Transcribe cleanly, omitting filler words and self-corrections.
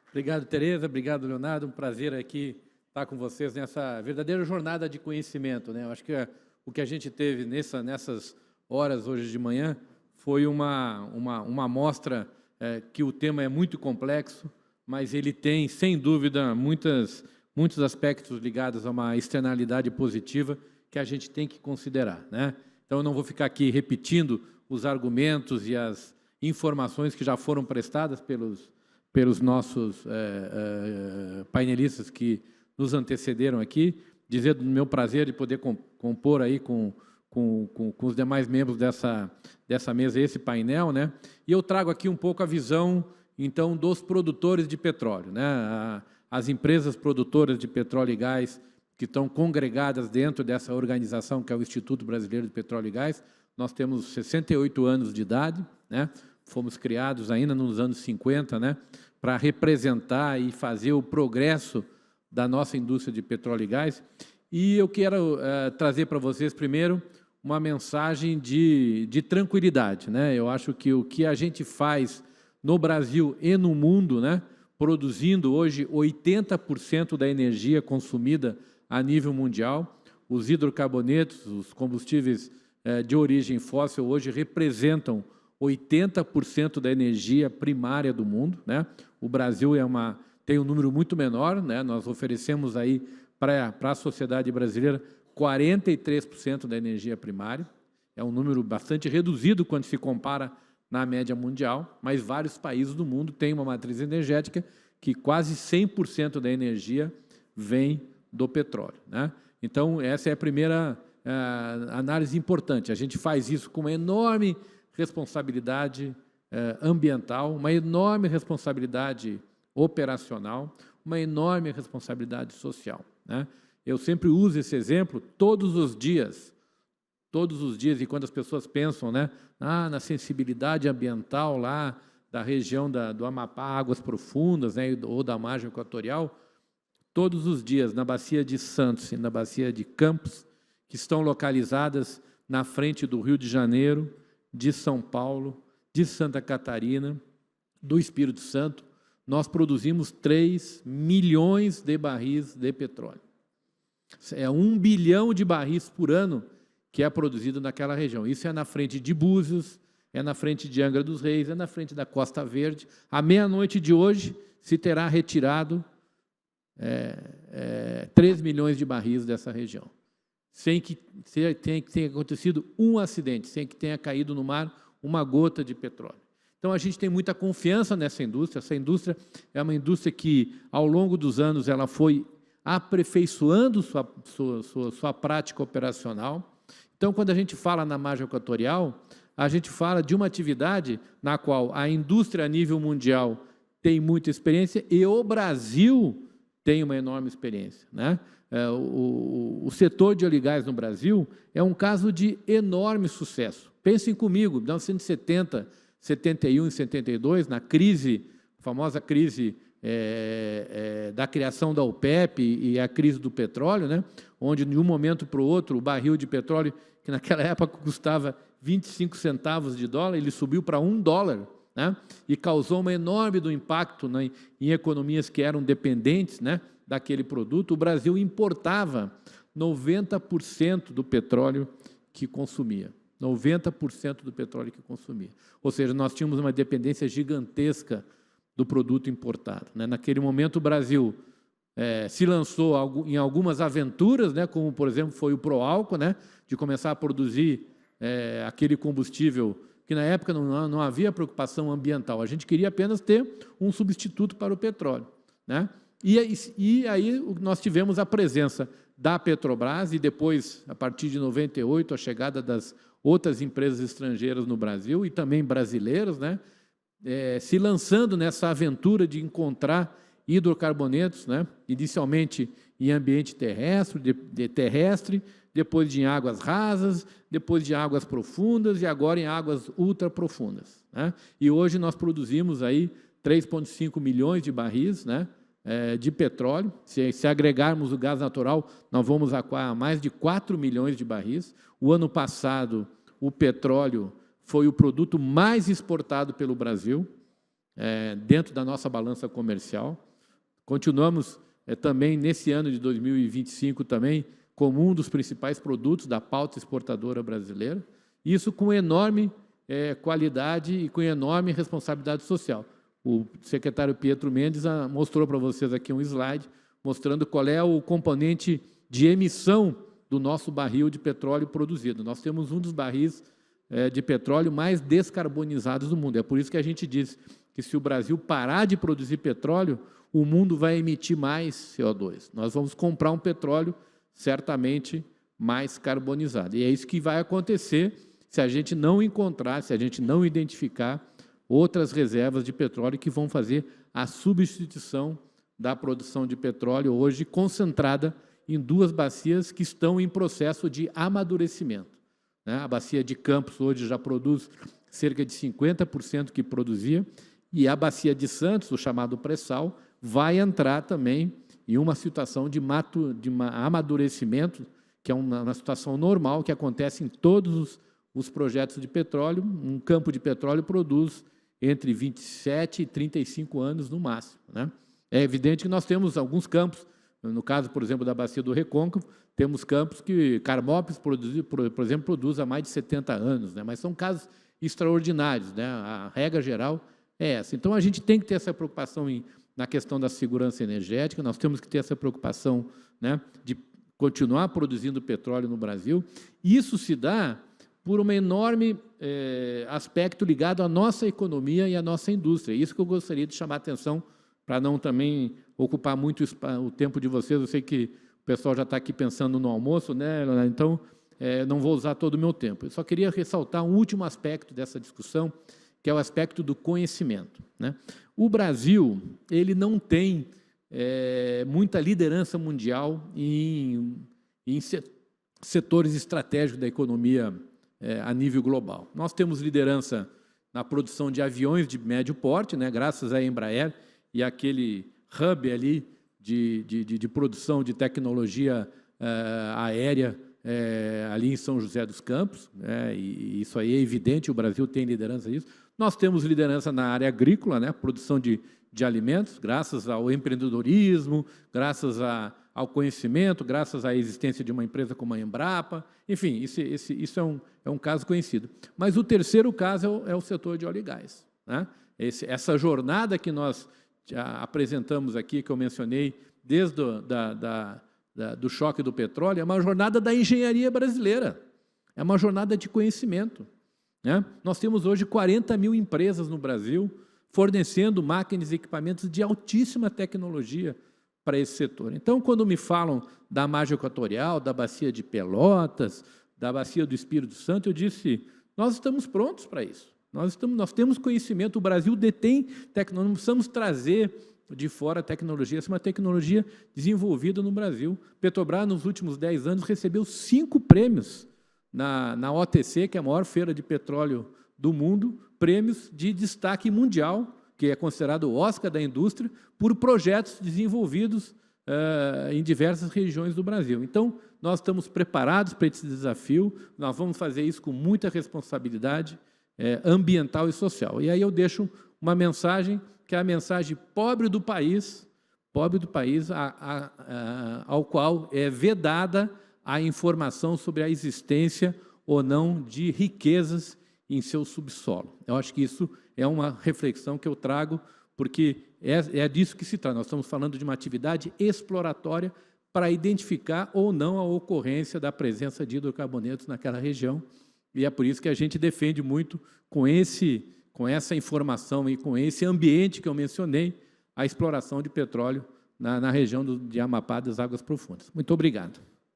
Obrigado, Tereza. Obrigado, Leonardo. Um prazer aqui estar com vocês nessa verdadeira jornada de conhecimento, né? Eu acho que o que a gente teve nessas horas hoje de manhã foi uma amostra que o tema é muito complexo, mas ele tem, sem dúvida, muitos aspectos ligados a uma externalidade positiva que a gente tem que considerar, né? Então, eu não vou ficar aqui repetindo os argumentos e as informações que já foram prestadas pelos nossos painelistas que nos antecederam aqui, dizer do meu prazer de poder compor aí com os demais membros dessa mesa esse painel, né? E eu trago aqui um pouco a visão, então, dos produtores de petróleo, né? As empresas produtoras de petróleo e gás que estão congregadas dentro dessa organização que é o Instituto Brasileiro de Petróleo e Gás. Nós temos 68 anos de idade, né? Fomos criados ainda nos anos 50, né? Para representar e fazer o progresso da nossa indústria de petróleo e gás. E eu quero trazer para vocês, primeiro, uma mensagem de tranquilidade, né? Eu acho que o que a gente faz no Brasil e no mundo, né? Produzindo hoje 80% da energia consumida a nível mundial, os hidrocarbonetos, os combustíveis de origem fóssil, hoje representam 80% da energia primária do mundo, né? O Brasil tem um número muito menor, né? Nós oferecemos aí para a sociedade brasileira 43% da energia primária. É um número bastante reduzido quando se compara na média mundial, mas vários países do mundo têm uma matriz energética que quase 100% da energia vem do petróleo, né? Então, essa é a primeira análise importante. A gente faz isso com uma enorme responsabilidade ambiental, uma enorme responsabilidade operacional, uma enorme responsabilidade social, né? Eu sempre uso esse exemplo todos os dias, e quando as pessoas pensam, né, na sensibilidade ambiental lá da região do Amapá, águas profundas, né, ou da margem equatorial, todos os dias na Bacia de Santos e na Bacia de Campos, que estão localizadas na frente do Rio de Janeiro, de São Paulo, de Santa Catarina, do Espírito Santo, nós produzimos 3 milhões de barris de petróleo. É 1 bilhão de barris por ano que é produzido naquela região. Isso é na frente de Búzios, é na frente de Angra dos Reis, é na frente da Costa Verde. À meia-noite de hoje se terá retirado 3 milhões de barris dessa região, sem que tenha acontecido um acidente, sem que tenha caído no mar uma gota de petróleo. Então, a gente tem muita confiança nessa indústria. Essa indústria é uma indústria que, ao longo dos anos, ela foi aperfeiçoando sua prática operacional. Então, quando a gente fala na margem equatorial, a gente fala de uma atividade na qual a indústria a nível mundial tem muita experiência e o Brasil tem uma enorme experiência, né? O setor de óleo e gás no Brasil é um caso de enorme sucesso. Pensem comigo, em 1970, 71 e 72, na crise, a famosa crise da criação da OPEP e a crise do petróleo, né? Onde, de um momento para o outro, o barril de petróleo, que naquela época custava 25 centavos de dólar, ele subiu para $1, né? E causou um enorme impacto, né, em economias que eram dependentes, né, daquele produto. O Brasil importava 90% do petróleo que consumia. 90% do petróleo que consumia. Ou seja, nós tínhamos uma dependência gigantesca do produto importado, né? Naquele momento, o Brasil se lançou em algumas aventuras, né, como, por exemplo, foi o Proálcool, né, de começar a produzir aquele combustível que, na época, não havia preocupação ambiental. A gente queria apenas ter um substituto para o petróleo, né? E aí nós tivemos a presença da Petrobras e depois, a partir de 98, a chegada das outras empresas estrangeiras no Brasil e também brasileiras, né, se lançando nessa aventura de encontrar hidrocarbonetos, né, inicialmente em ambiente terrestre, depois em águas rasas, depois de águas profundas e agora em águas ultraprofundas, né? E hoje nós produzimos aí 3,5 milhões de barris, né, de petróleo. Se agregarmos o gás natural, nós vamos a mais de 4 milhões de barris. O ano passado, o petróleo foi o produto mais exportado pelo Brasil. dentro da nossa balança comercial. Continuamos também, nesse ano de 2025, também, como um dos principais produtos da pauta exportadora brasileira, isso com enorme qualidade e com enorme responsabilidade social. O secretário Pietro Mendes mostrou para vocês aqui um slide mostrando qual é o componente de emissão do nosso barril de petróleo produzido. Nós temos um dos barris de petróleo mais descarbonizados do mundo. É por isso que a gente diz que se o Brasil parar de produzir petróleo, o mundo vai emitir mais CO2. Nós vamos comprar um petróleo certamente mais carbonizado. E é isso que vai acontecer se a gente não encontrar, se a gente não identificar outras reservas de petróleo que vão fazer a substituição da produção de petróleo hoje concentrada em duas bacias que estão em processo de amadurecimento. A bacia de Campos hoje já produz cerca de 50% que produzia, e a bacia de Santos, o chamado pré-sal, vai entrar também em uma situação de amadurecimento, que é uma situação normal que acontece em todos os projetos de petróleo. Um campo de petróleo produz entre 27 e 35 anos no máximo. É evidente que nós temos alguns campos, no caso, por exemplo, da bacia do Recôncavo, temos campos que Carmópolis, por exemplo, produz há mais de 70 anos, mas são casos extraordinários. A regra geral é essa. Então, a gente tem que ter essa preocupação na questão da segurança energética, nós temos que ter essa preocupação de continuar produzindo petróleo no Brasil. Isso se dá por um enorme aspecto ligado à nossa economia e à nossa indústria. Isso que eu gostaria de chamar a atenção, para não também ocupar muito o tempo de vocês. Eu sei que o pessoal já está aqui pensando no almoço, então não vou usar todo o meu tempo. Eu só queria ressaltar um último aspecto dessa discussão, que é o aspecto do conhecimento. O Brasil ele não tem muita liderança mundial em setores estratégicos da economia a nível global. Nós temos liderança na produção de aviões de médio porte, graças à Embraer e aquele hub ali de produção de tecnologia aérea ali em São José dos Campos, e isso aí é evidente, o Brasil tem liderança nisso. Nós temos liderança na área agrícola, produção de alimentos, graças ao empreendedorismo, graças ao conhecimento, graças à existência de uma empresa como a Embrapa. Enfim, isso é um caso conhecido. Mas o terceiro caso é o setor de óleo e gás. Essa jornada que nós apresentamos aqui, que eu mencionei, desde do choque do petróleo, é uma jornada da engenharia brasileira, é uma jornada de conhecimento. Nós temos hoje 40 mil empresas no Brasil fornecendo máquinas e equipamentos de altíssima tecnologia para esse setor. Então, quando me falam da margem equatorial, da bacia de Pelotas, da bacia do Espírito Santo, eu disse, nós estamos prontos para isso. Nós temos conhecimento, o Brasil detém tecnologia, não precisamos trazer de fora a tecnologia, essa é uma tecnologia desenvolvida no Brasil. Petrobras, nos últimos 10 anos, recebeu 5 prêmios na OTC, que é a maior feira de petróleo do mundo, prêmios de destaque mundial, que é considerado o Oscar da indústria, por projetos desenvolvidos em diversas regiões do Brasil. Então, nós estamos preparados para esse desafio, nós vamos fazer isso com muita responsabilidade ambiental e social. E aí eu deixo uma mensagem, que é a mensagem pobre do país ao qual é vedada a informação sobre a existência ou não de riquezas em seu subsolo. Eu acho que isso é uma reflexão que eu trago, porque é disso que se trata. Nós estamos falando de uma atividade exploratória para identificar ou não a ocorrência da presença de hidrocarbonetos naquela região, e é por isso que a gente defende muito, com essa informação e com esse ambiente que eu mencionei, a exploração de petróleo na região de Amapá, das águas profundas. Muito obrigado.